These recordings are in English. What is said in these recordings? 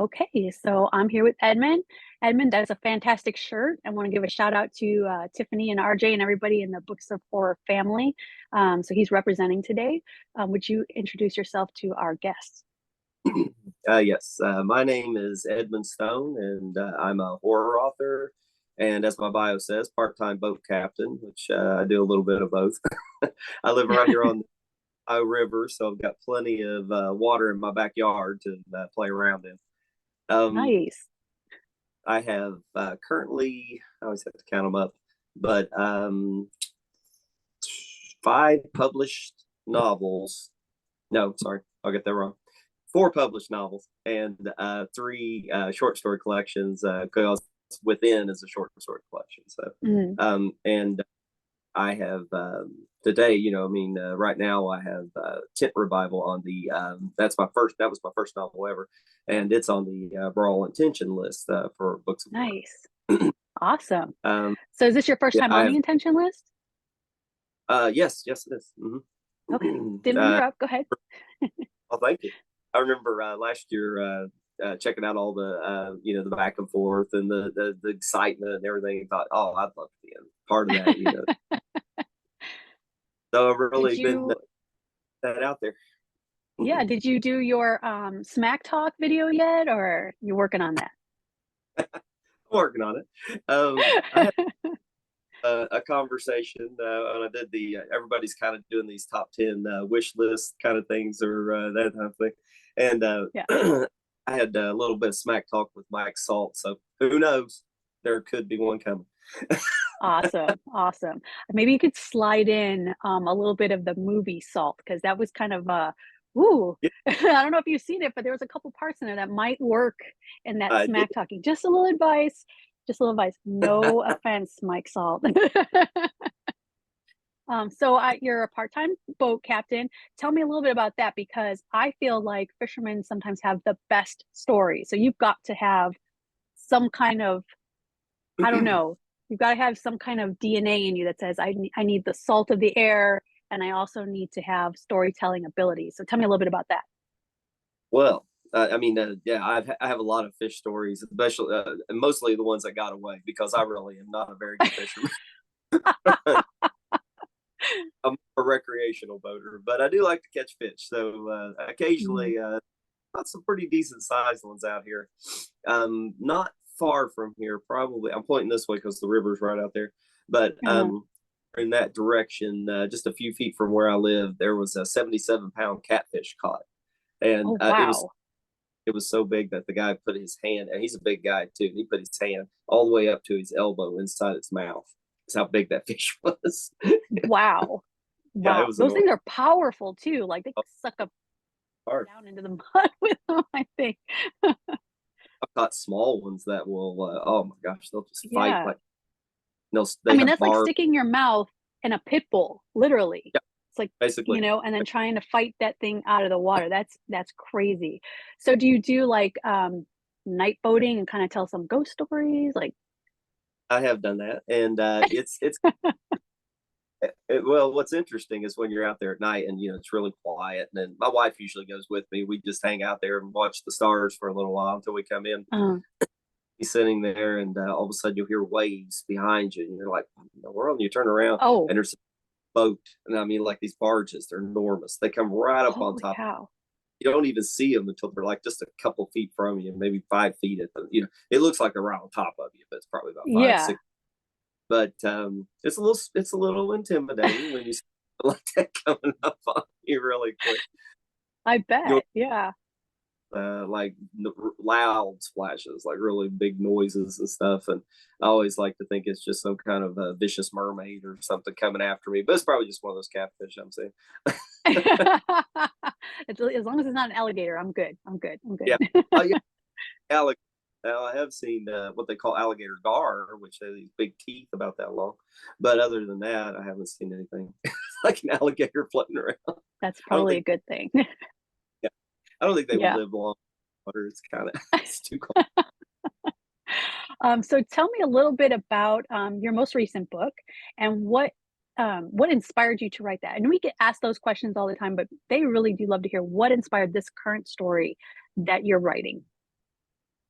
Okay, so I'm here with Edmund. Edmund, that is a fantastic shirt. I want to give a shout out to Tiffany and RJ and everybody in the Books of Horror family. So he's representing today. Would you introduce yourself to our guests? Yes, my name is Edmund Stone, and I'm a horror author. And as my bio says, part-time boat captain, which I do a little bit of both. I live right here on the Ohio River, so I've got plenty of water in my backyard to play around in. Um, Nice. I have currently, I always have to count them up, but five published novels. No, sorry, I'll get that wrong. Four published novels and three short story collections. Because Within is a short story collection. So, Mhm. and I have today, right now I have Tent Revival on the. That's my first. That was my first novel ever, and it's on the Brawl intention list for books of Nice. horror. Awesome. um, So is this your first yeah, time I on the have. intention list? Yes, it is. Okay. Didn't interrupt. Go ahead. Well, thank you. I remember last year checking out all the the back and forth and the excitement and everything. And thought, oh, I'd love to be a part of that. So I've Did really been you, that out there. yeah, I'm did you do your smack talk video yet, or you working on working on it. I had that? a conversation and I did the everybody's kind of doing these top 10 wish list kind of things or that type of thing, and Yeah. I had a little bit of smack talk with Mike Salt, so who knows? There could be one coming. Awesome, awesome. Maybe you could slide in a little bit of the movie Salt because that was kind of ooh. Yeah, I don't know if you've seen it, but there was a couple parts in there that might work in that I did. smack talking. Just a little advice. Just a little advice. No offense, Mike Salt. You're a part-time boat captain. Tell me a little bit about that because I feel like fishermen sometimes have the best stories. So you've got to have some kind of, I don't know, you've got to have some kind of DNA in you that says, I need the salt of the air and I also need to have storytelling abilities. So tell me a little bit about that. Well, yeah, I have a lot of fish stories, especially and mostly the ones that got away because I really am not a very good fisherman. I'm a recreational boater, but I do like to catch fish. So Mm. occasionally, got some pretty decent sized ones out here. Not far from here, probably. I'm pointing this way because the river's right out there. But Uh-huh. in that direction, just a few feet from where I live, there was a 77-pound catfish caught, and Oh, wow. it was so big that the guy put his hand, and he's a big guy too. He put his hand all the way up to his elbow inside its mouth. That's how big that fish was. Wow. Yeah, it Wow. was Those things enormous. are powerful too. Like they suck up Hard. down into the mud with them, I think. I've caught small ones that will, oh my gosh, they'll just fight Yeah. like I they mean, have that's like barbs. sticking your mouth in a pit bull, literally. Yeah, It's like, basically. and then trying to fight that thing out of the water. That's crazy. So do you do like night boating and kind of tell some ghost stories? Like, I have done that, and well, what's interesting is when you're out there at night and it's really quiet, and then my wife usually goes with me. We just hang out there and watch the stars for a little while until we come in. uh, He's sitting there, and all of a sudden you'll hear waves behind you, and you're like, "What in the world?" And you turn around, oh, and there's a boat, and I mean, like these barges, they're enormous. They come right up on holy top. cow. You don't even see them until they're like just a couple feet from you, maybe 5 feet at the. It looks like they're right on top of you, but it's probably about five, Yeah, 6. But it's a little intimidating when you see like that coming up on you really quick. I You bet. Yeah. like loud splashes, like really big noises and stuff. And I always like to think it's just some kind of a vicious mermaid or something coming after me, but it's probably just one of those catfish I'm seeing. As long as it's not an alligator, I'm good. I'm good. I'm Yeah. good. Oh yeah, alligator. Now I have seen what they call alligator gar, which have these big teeth about that long. But other than that, I haven't seen anything like an alligator floating around. That's I don't probably a think. good thing. Yeah, I don't think they would Yeah. live long. Water. It's kind of it's too cold. So tell me a little bit about your most recent book and what inspired you to write that. And we get asked those questions all the time, but they really do love to hear what inspired this current story that you're writing.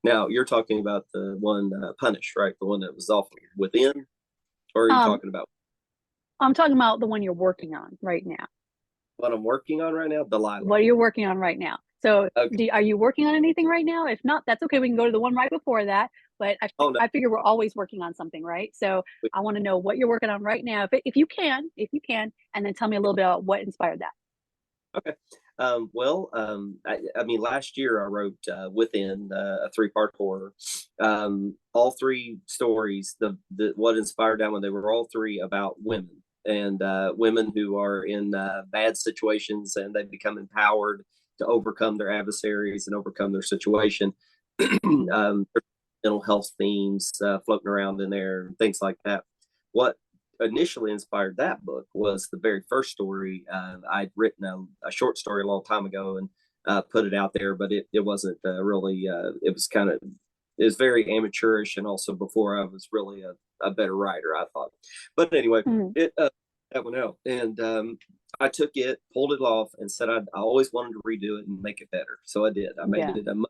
Now you're talking about the one Punish, right? The one that was off within, or are you Um, talking about I'm talking about the one you're working on right now. what I'm working on right now? Delilah. What are you working on right now? So, Okay. are you working on anything right now? If not, that's okay. We can go to the one right before that. But Oh no. I figure we're always working on something, right? So I want to know what you're working on right now, if you can, and then tell me a little bit about what inspired that. Okay. I mean, last year I wrote Within, a three-part horror. All three stories, the what inspired that one, they were all three about women and women who are in bad situations and they become empowered to overcome their adversaries and overcome their situation. Mhm. Mental health themes floating around in there, things like that. What initially inspired that book was the very first story. I'd written a short story a long time ago and put it out there, but it wasn't really, it was kind of, it was very amateurish and also before I was really a better writer, I thought. But anyway, Mhm. it that went out and I took it, pulled it off, and said I always wanted to redo it and make it better. So I did. I made Yeah. it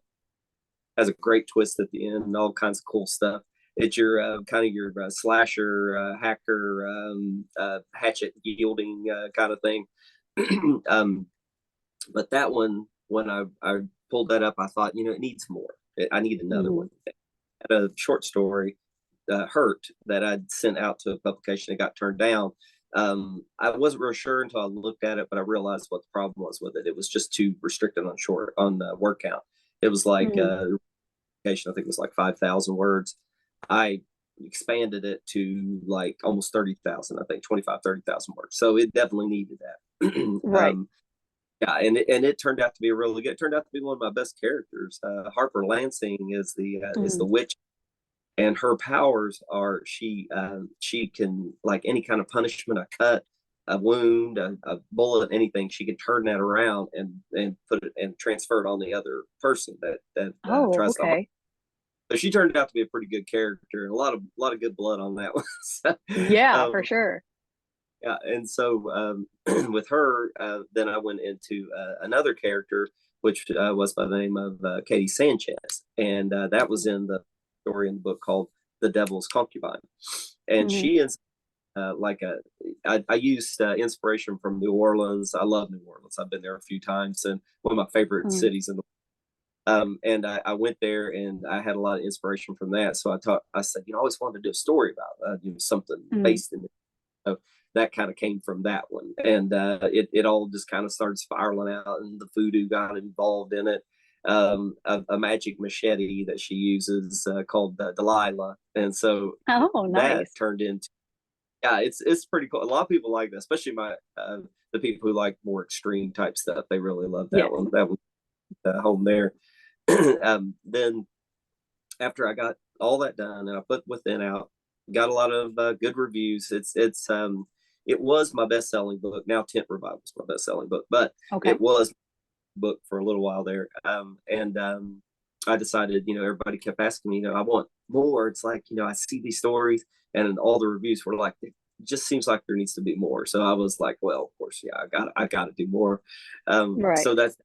has a great twist at the end and all kinds of cool stuff. It's your kind of your slasher, hacker, hatchet wielding kind of thing. um, but that one, when I pulled that up, I thought, it needs more. I need another Mhm. one. I had a short story, Hurt, that I'd sent out to a publication that got turned down. I wasn't real sure until I looked at it, but I realized what the problem was with it. It was just too restricted on word count. It was like Mhm. I think it was like 5,000 words. I expanded it to like almost 30,000, I think 25, 30,000 words. So it definitely needed that. Right. Yeah, and it turned out to be a really good. It turned out to be one of my best characters. Harper Lansing is the Mhm. witch, and her powers are she can, like, any kind of punishment, a cut, a wound, a bullet, anything. She can turn that around and put it and transfer it on the other person that Oh, tries to harm. okay. So she turned out to be a pretty good character and a lot of good blood on that one. So, Yeah, um, for sure. yeah, and so with her, then I went into another character, which was by the name of Katie Sanchez, and that was in the story in the book called "The Devil's Concubine," and Mhm. she is like I used inspiration from New Orleans. I love New Orleans. I've been there a few times, and one of my favorite Mhm. cities in the and I went there and I had a lot of inspiration from that. So I said, I always wanted to do a story about, something Mhm. based in it. So that kind of came from that one. And it all just kind of started spiraling out and the voodoo got involved in it. A magic machete that she uses called Delilah. And so Oh, that nice. turned into, yeah, it's pretty cool. A lot of people like that, especially the people who like more extreme type stuff. They really love that Yes. one. That was home there. Then after I got all that done and I put Within out, got a lot of good reviews. It was my best selling book. Now Tent Revival is my best selling book, but Okay. it was book for a little while there. And I decided, everybody kept asking me, I want more. It's like, I see these stories and all the reviews were like, it just seems like there needs to be more. So I was like, well, of course, yeah, I got to do more. Right. So that's,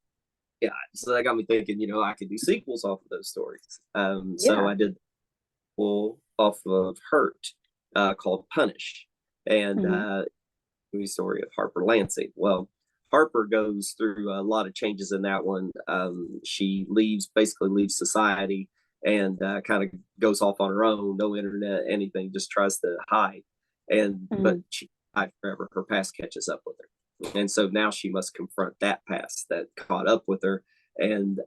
yeah, so that got me thinking, I could do sequels off of those stories. So Yeah. I did full off of Hurt, called Punish, and Mhm. the story of Harper Lansing. Well, Harper goes through a lot of changes in that one. She basically leaves society, and kind of goes off on her own. No internet, anything. Just tries to hide, but Mhm. she hides forever. Her past catches up with her, and so now she must confront that past that caught up with her, and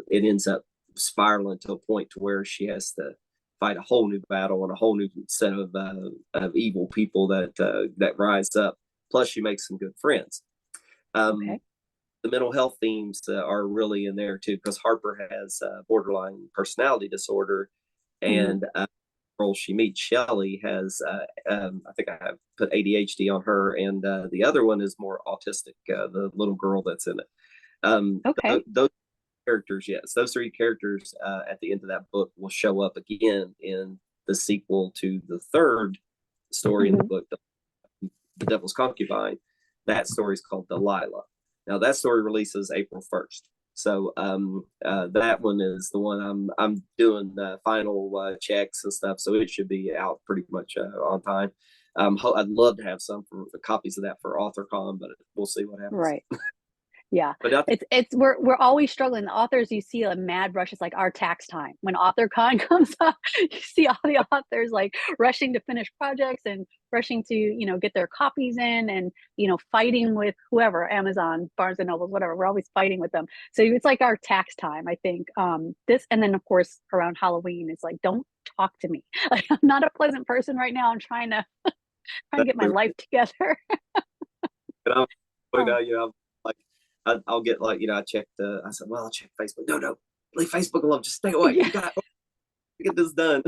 it ends up spiraling to a point to where she has to fight a whole new battle and a whole new set of evil people that rise up. Plus, she makes some good friends. Um, Okay. the mental health themes are really in there too, because Harper has borderline personality disorder, Mhm. and girl she meets, Shelly, has I think I have put ADHD on her, and the other one is more autistic. The little girl that's in it. Okay. Those characters, yes, those three characters at the end of that book will show up again in the sequel to the third story in the Mhm. book, The Devil's Concubine. That story is called Delilah. Now, that story releases April 1st. So that one is the one I'm doing the final checks and stuff. So it should be out pretty much on time. I'd love to have some for copies of that for AuthorCon, but we'll see what happens. Right. Yeah, But I think, it's we're always struggling. The authors, you see a mad rush. It's like our tax time when AuthorCon comes up. You see all the authors like rushing to finish projects and rushing to get their copies in, and fighting with whoever, Amazon, Barnes and Nobles, whatever. We're always fighting with them. So it's like our tax time, I think. This, and then of course around Halloween, it's like, don't talk to me. Like, I'm not a pleasant person right now. I'm trying to get my life together. and I'm, Oh, like I'll get like I checked. I said, well, I'll check Facebook. No, leave Facebook alone. Just stay away. yeah. We got to get this done.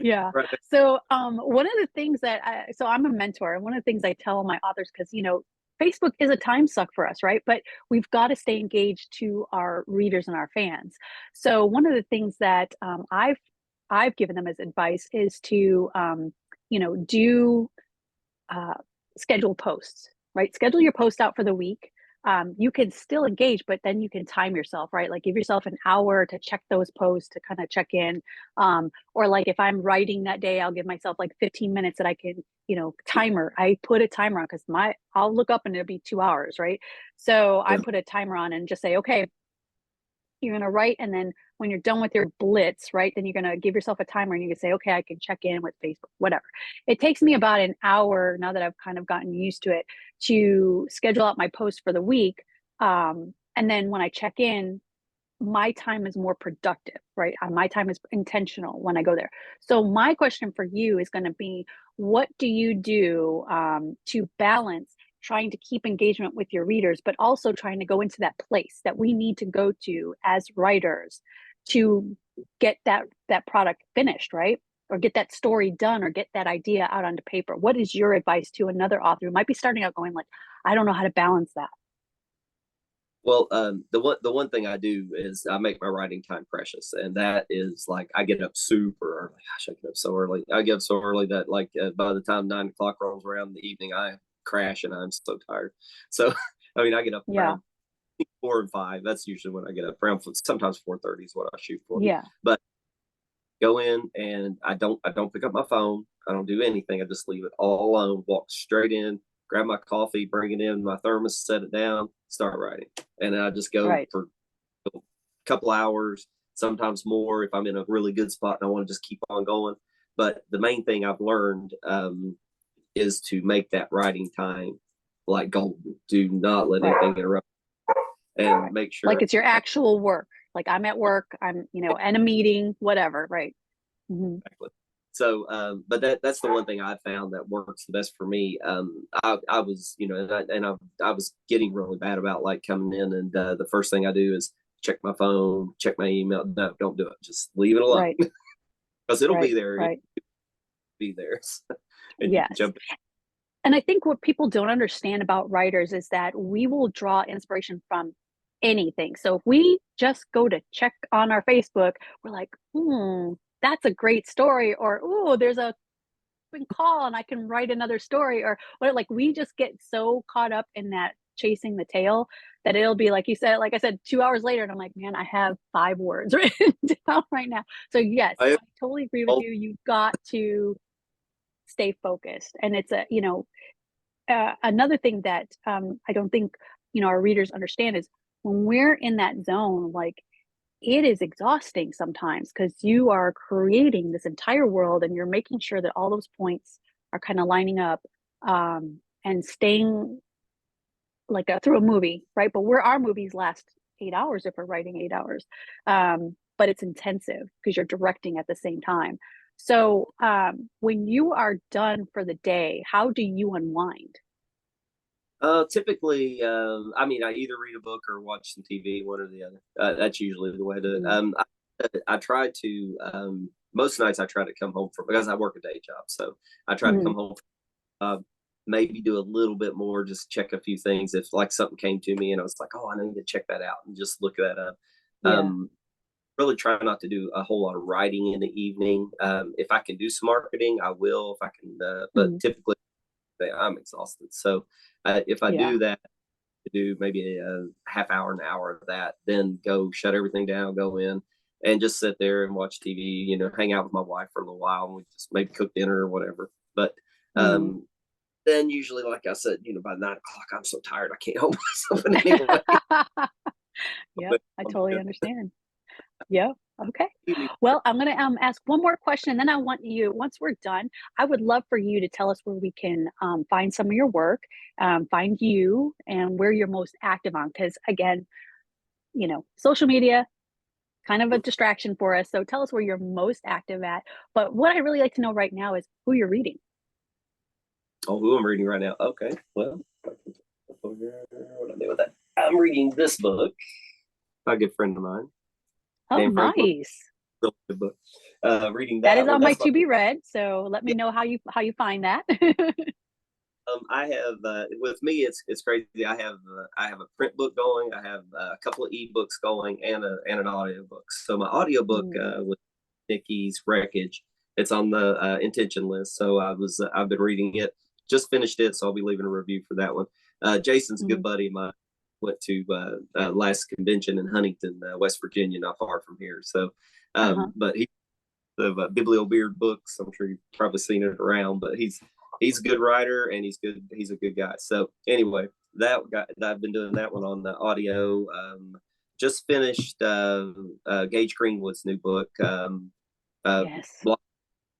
Yeah. Right. So one of the things that so I'm a mentor, and one of the things I tell my authors, because Facebook is a time suck for us, right? But we've got to stay engaged to our readers and our fans. So one of the things that I've given them as advice is to do uh, scheduled posts, right? Schedule your post out for the week. You can still engage, but then you can time yourself, right? Like give yourself an hour to check those posts, to kind of check in. Or like if I'm writing that day, I'll give myself like 15 minutes that I can, timer. I put a timer on because I'll look up and it'll be 2 hours, right? So I Yeah. put a timer on and just say, okay, you're going to write, and then when you're done with your blitz, right, then you're going to give yourself a timer and you can say, okay, I can check in with Facebook, whatever. It takes me about an hour, now that I've kind of gotten used to it, to schedule out my post for the week. And then when I check in, my time is more productive, right? My time is intentional when I go there. So my question for you is going to be, what do you do to balance trying to keep engagement with your readers, but also trying to go into that place that we need to go to as writers to get that product finished, right? Or get that story done, or get that idea out onto paper? What is your advice to another author who might be starting out going like, I don't know how to balance that? Well, the one thing I do is I make my writing time precious, and that is like I get up super early. Gosh, I get up so early. I get up so early that like by the time 9 o'clock rolls around in the evening, I crash and I'm so tired. So I mean, I get up Yeah. around 4 and 5. That's usually when I get up. Around sometimes 4:30 is what I shoot for. Yeah. But go in and I don't pick up my phone. I don't do anything. I just leave it all alone. Walk straight in, grab my coffee, bring it in my thermos, set it down, start writing, and then I just go Right. for a couple hours, sometimes more if I'm in a really good spot and I want to just keep on going. But the main thing I've learned is to make that writing time like golden. Do not let Right. anything interrupt, and Right. make Like sure. it's your actual work. Like I'm at work, I'm, in a meeting, whatever. Right. Hmm. Exactly. So, but that's the one thing I found that works the best for me. I was, I was getting really bad about like coming in, and the first thing I do is check my phone, check my email. No, don't do it. Just leave it alone Right. because it'll be Right. there. It'll Right. be there, and you can Yes. jump. And I think what people don't understand about writers is that we will draw inspiration from anything. So if we just go to check on our Facebook, we're like, that's a great story. Or, oh, there's a call and I can write another story, or what. Like we just get so caught up in that chasing the tail that it'll be like you said, like I said, 2 hours later, and I'm like, man, I have 5 words written down right now. So yes, I I totally agree with you. You've got to stay focused. And it's another thing that I don't think our readers understand is when we're in that zone, like it is exhausting sometimes because you are creating this entire world and you're making sure that all those points are kind of lining up, and staying like through a movie, right? But our movies last 8 hours if we're writing 8 hours. But it's intensive because you're directing at the same time. So when you are done for the day, how do you unwind? Typically, I mean, I either read a book or watch some TV, one or the other. That's usually the way to. Mm. I try to. Most nights I try to come home from because I work a day job, so I try to Mhm. come home. Uh, Maybe do a little bit more, just check a few things. If like something came to me and I was like, oh, I need to check that out, and just look that up. Yeah. Um, really try not to do a whole lot of writing in the evening. If I can do some marketing, I will. If I can, but Mhm. typically I'm exhausted. So if I Yeah. do that, to do maybe a half hour, an hour of that, then go shut everything down, go in and just sit there and watch TV, hang out with my wife for a little while and we just maybe cook dinner or whatever. But Mm. then usually, like I said, by 9 o'clock, I'm so tired I can't help myself in any way. Yep, But I I'm totally good. understand. Yep. Okay. You need- Well, I'm gonna ask one more question, and then I want you. Once we're done, I would love for you to tell us where we can find some of your work, find you, and where you're most active on. Because again, social media kind of a distraction for us. So tell us where you're most active at. But what I really like to know right now is who you're reading. Oh, who I'm reading right now? Okay, well, what do I do with that? I'm reading this book by a good friend of mine, Oh, Dan Franklin. nice. Really good book. Reading That that is one. on my That's my to be read. So let me know how you find that. I have with me it's crazy. I have a print book going. I have a couple of ebooks going and an audio book. So my audio book Mm, with Nikki's Wreckage, it's on the intention list. So I've been reading it. Just finished it, so I'll be leaving a review for that one. Jason's a good mhm. buddy of mine. Went to last convention in Huntington, West Virginia, not far from here. So, Uh-huh. but he the Biblio Beard books. I'm sure you've probably seen it around, but he's a good writer and he's good. He's a good guy. So anyway, I've been doing that one on the audio. Just finished Gage Greenwood's new book, uh, Yes. Block,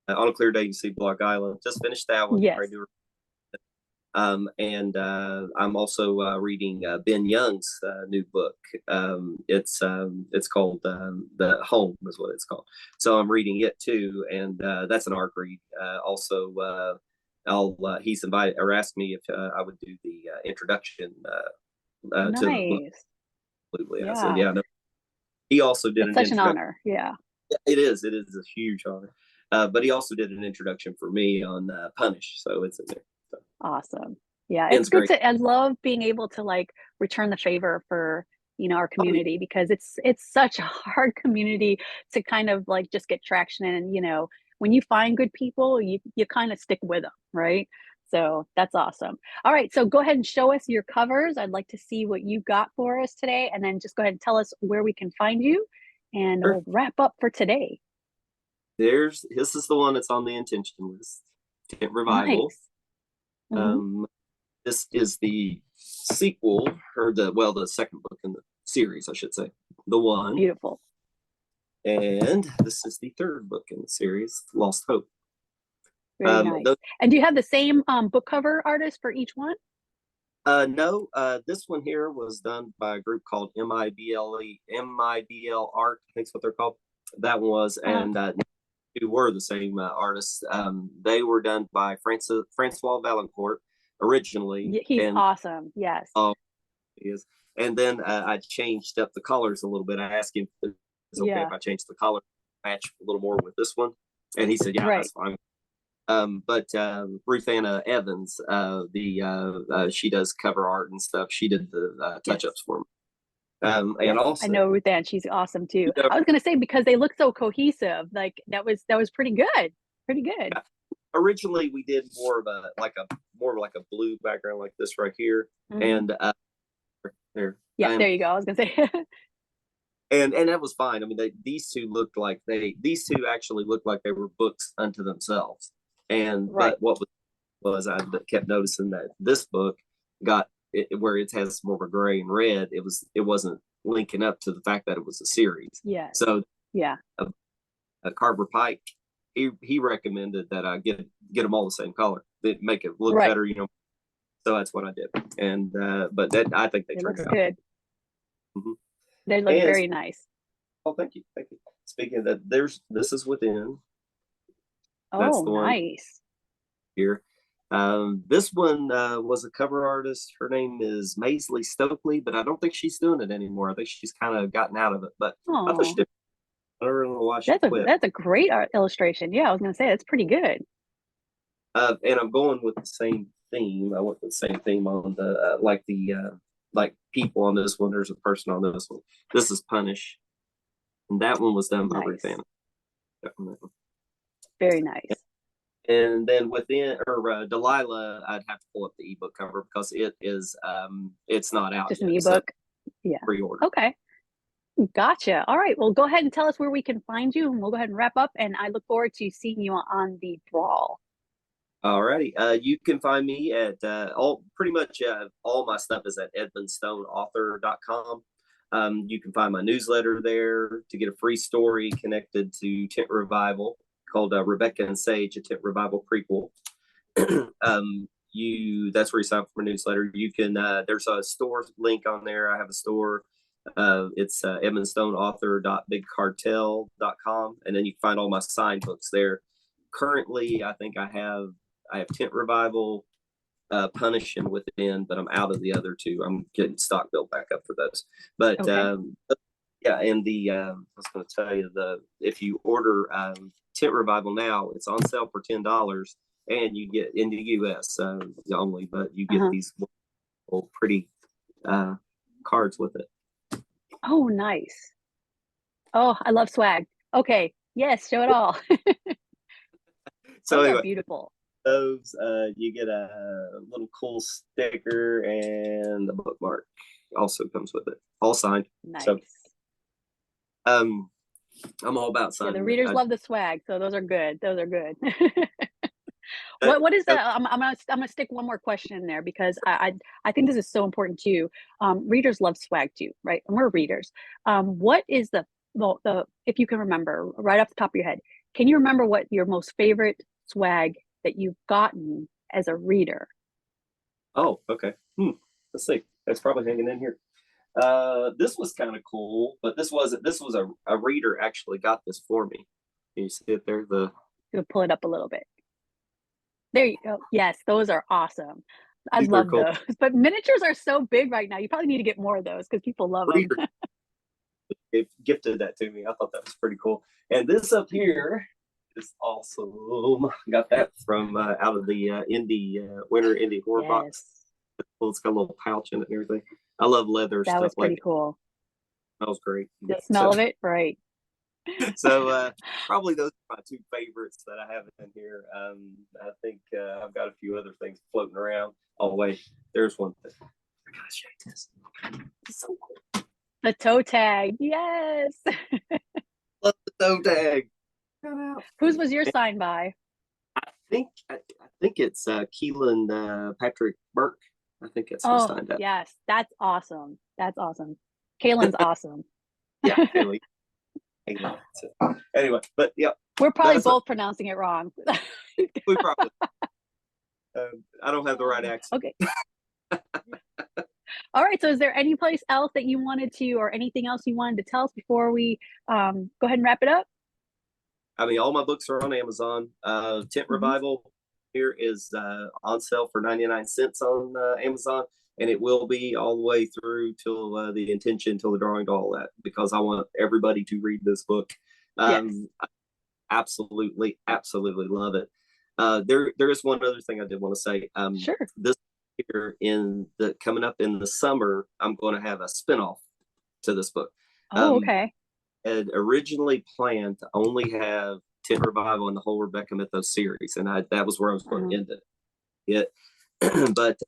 On a Clear Day You See Block Island. Just finished that one. Yes. And I'm also reading Ben Young's new book. It's called The Home is what it's called. So I'm reading it too, and that's an arc read. Also, he's invited or asked me if I would do the introduction to the book. Nice. Absolutely, I said Yeah. yeah. No. He also did It's an such an introduction. honor. Yeah. It is. It is a huge honor. But he also did an introduction for me on Punish, so it's in there. So, Awesome. Yeah, it's Ben's good great. to I love being able to, like, return the favor for, our Oh, community because it's such a hard community to kind of, like, just get traction in, and, when you find good people, you kinda stick with them, right? So, that's awesome. Alright, so go ahead and show us your covers. I'd like to see what you got for us today, and then just go ahead and tell us where we can find you, and sure. we'll wrap up for today. This is the one that's on the intention list. Tent Revival. Nice. Mhm. Um, this is the sequel, or the second book in the series, I should say, the one, Beautiful. and this is the third book in the series, Lost Hope. Very nice. Those, And do you have the same, book cover artist for each one? no, this one here was done by a group called MIBL Art, I think is what they're called. That one was, Uh-huh. and who were the same artists. They were done by Francois Valancourt originally, He's and awesome. Yes. is. And then I changed up the colors a little bit. I asked him if it's okay if Yeah. I change the color match a little more with this one, and he said, "Yeah, Right. that's fine." But Ruth Anna Evans, she does cover art and stuff. She did the touch Yes. ups for me. And Yes. I also, know Ruth Ann. She's awesome too. you know, I was gonna say because they look so cohesive. Like that was pretty good. Pretty good. originally we did more of like a blue background like this right here, Hmm. and there, Yeah. and There you go. I was gonna say. and that was fine. I mean, these two actually looked like they were books unto themselves. And Right. but what was I kept noticing that this book got where it has more of a gray and red. It wasn't linking up to the fact that it was a series. Yes. So Yeah. Carver Pike, he recommended that I get them all the same color. It make it look Right. better, So that's what I did. And but that I think they It turned looks out. good. Mhm. They look And very nice. oh, thank you, thank you. Speaking of that, this is within. That's Oh, the one nice. here. This one was a cover artist. Her name is Maisley Stokely, but I don't think she's doing it anymore. I think she's kind of gotten out of it. But I thought she Oh, did. I don't know why she that's a quit. that's a great art illustration. Yeah, I was gonna say that's pretty good. And I'm going with the same theme. I went with the same theme on the like people on this one. There's a person on this one. This is Punish, and that one was done by Ruth Nice. Anna. Very nice. And then within or Delilah, I'd have to pull up the ebook cover because it is it's not out Just an yet. So ebook. Yeah. pre-order. Okay. Gotcha. All right. Well, go ahead and tell us where we can find you, and we'll go ahead and wrap up. And I look forward to seeing you on the brawl. Alrighty. You can find me at all pretty much all my stuff is at edmundstoneauthor.com. You can find my newsletter there to get a free story connected to Tent Revival called Rebecca and Sage, a Tent Revival prequel. That's where you sign up for my newsletter. You can there's a store link on there. I have a store. It's edmundstoneauthor.bigcartel.com, and then you can find all my signed books there. Currently, I think I have Tent Revival, Punish and Within, but I'm out of the other two. I'm getting stock built back up for those. But Okay. yeah, and I was going to tell you if you order Tent Revival now, it's on sale for $10, and you get in the U.S. Only, but you get these little pretty cards with it. Oh, nice. Oh, I love swag. Okay. Yes, show it all. So Those anyway, are beautiful. those you get a little cool sticker, and the bookmark also comes with it, all signed. Nice. So I'm all about signing. Yeah, the readers love the swag, so those are good. Those are good. What is that? I'm gonna stick one more question in there because I think this is so important too. Readers love swag too, right? And we're readers. What is the if you can remember right off the top of your head, can you remember what your most favorite swag that you've gotten as a reader? Oh, okay. Let's see. It's probably hanging in here. This was kind of cool, but this was a reader actually got this for me. Can you see it there? Gonna pull it up a little bit. There you go. Yes, those are awesome. I love cool. those. But miniatures are so big right now. You probably need to get more of those because people love them. It gifted that to me. I thought that was pretty cool. And this up here is awesome. Got that from out of the winter indie horror box. Well, it's got a little pouch in it and everything. I love leather That stuff. was pretty cool. That was great. The smell of it, right? So probably those are my two favorites that I have in here. I think I've got a few other things floating around. Oh wait, there's one thing. I gotta show you this. It's so cool. The toe tag, yes. Love the toe tag. Whose was your sign by? I think it's Keelan Patrick Burke. I think it's who signed up. Yes, that's awesome. That's awesome. Kaylin's awesome. Yeah, Kaylee. Anyway, but yeah, we're probably both pronouncing it wrong. We probably. I don't have the right accent. Okay. All right. So, is there any place else that you wanted to, or anything else you wanted to tell us before we go ahead and wrap it up? I mean, all my books are on Amazon. Tent Revival here is on sale for 99 cents on Amazon, and it will be all the way through till the intention, till the drawing, to all that, because I want everybody to read this book. Yes. I absolutely love it. There is one other thing I did want to say. Sure. This year, coming up in the summer, I'm going to have a spinoff to this book. Oh, okay. Had originally planned to only have Tent Revival and the whole Rebecca Mythos series, and that was where I was going to end it. But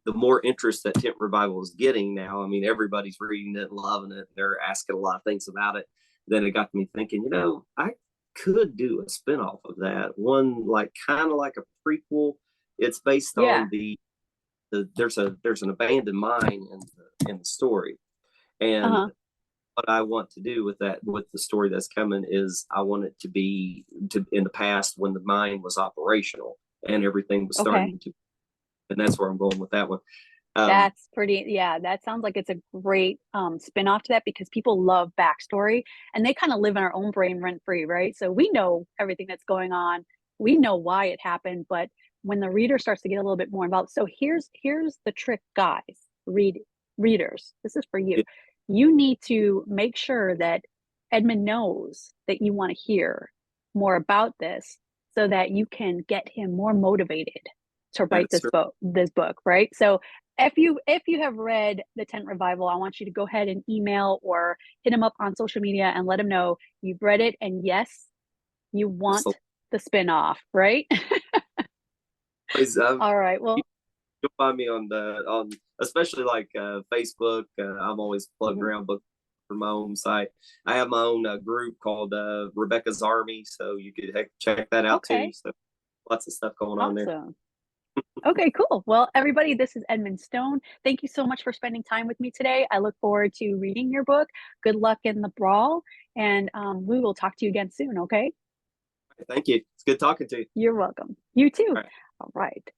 the more interest that Tent Revival is getting now, I mean, everybody's reading it and loving it. They're asking a lot of things about it. Then it got me thinking, I could do a spinoff of that one, kind of like a prequel. It's based on there's an abandoned mine in the story, and what I want to do with the story that's coming is I want it to be in the past when the mine was operational and everything was starting to, and that's where I'm going with that one. That's pretty, that sounds like it's a great spin-off to that, because people love backstory and they kind of live in our own brain rent free, right? So we know everything that's going on. We know why it happened, but when the reader starts to get a little bit more involved. So here's the trick, guys, readers, this is for you. You need to make sure that Edmund knows that you want to hear more about this so that you can get him more motivated to write this book, right? So if you have read the Tent Revival, I want you to go ahead and email or hit him up on social media and let him know you've read it, and yes, you want the spin-off, right? Please, All right. Well, you'll find me on especially like Facebook. I'm always plugging mhm. around books for my own site. I have my own group called Rebecca's Army, so you could check that out too. Okay. So lots of stuff going on there. Awesome. Okay, cool. Well, everybody, this is Edmund Stone. Thank you so much for spending time with me today. I look forward to reading your book. Good luck in the brawl, and we will talk to you again soon, okay? Thank you. It's good talking to you. You're welcome. You too. All right. All right.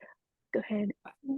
Go ahead.